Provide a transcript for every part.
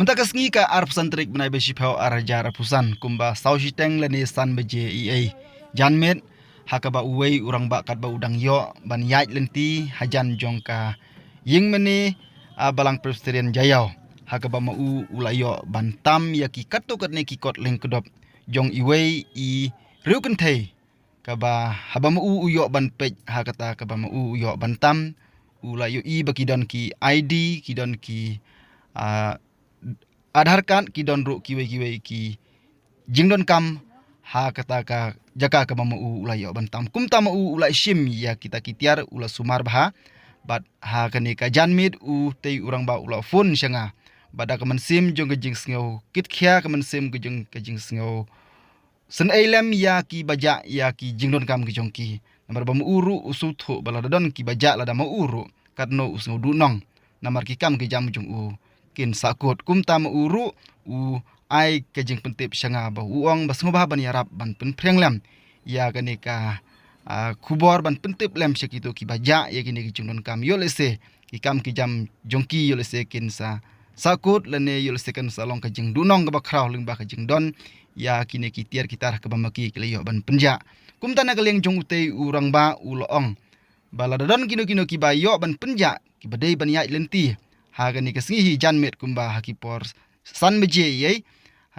Mentakas ngi ka ar pesan trik benai besi phau ar jar pusan kumba sausi teng lani san beje ia janmet hakaba uwei urang ba kat ba udang yo ban yaj lenti hajan jongka ying meni balang presterian jayau hakaba ma ula yo ban tam yaki kato kat ne ki kot leng kedop jong iwei I riuken thei kaba haba ma uyo ban pej hakata kaba ma uyo ban tam ula yo I bakidon ki ID kidon ki Aadhaar card kidon ru kiwe ki jingdon kam ha kata ka jaka ka mamu ula yo bantam kum tama ula sim ya kita kitiar ula sumar bah bat ha kani ka janmit tei urang ba ula phone sanga bada ka sim jong jing sngo kit khia ka sim jing sngo sen elam ya ki baja ya ki jingdon kam ki jong ki namar ba mu uru usu thu bala don ki baja la da mu uru katno usngo dunong namar ki kam ki jam jong kin sakut kum tam uru ai kejing pentip sanga ba uong bas ngobah ban yarap ban pen prenglam ya ganika kubor ban pentip lem sekitu ki baja ya gini ki jungdon kam yolese ki kam ki jam jongki yolese kin sa sakut lene yolese kan salong kejing dunong ka bakraw ling ba kejing don ya kini ki tiar kitar ka bamaki kleyo ban penja kum tana kaleng jong utei urang ba uloong baladadon kino ki ba yo ban penja ki badai ban ya lenti hagani kesingi janmet kumba hakipor san meje ye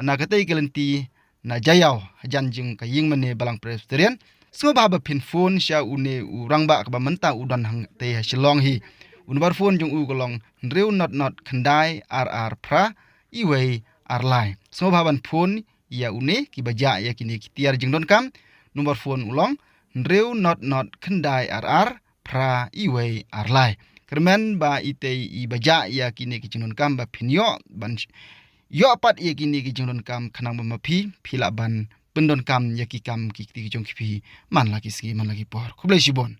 na katai kelenti na jayau janjing ka ying mane balang presterian smo ba pin phone sha une urang ba ka menta udan hang te silong hi unbar phone jong u golong reu not khandai rr pra iwei arlai smo ba ban phone ya une ki baja ya kini kitiar jingdon kam nomor phone ulong reu not khandai rr pra iwei arlai kermen ba itei I baja ya kini kijunun kam ba pinyo ban yo pat ya kini kijunun kam khanang ba mapi phila ban pendon kam ya ki kam ki kijung ki man lagi por kublai sibon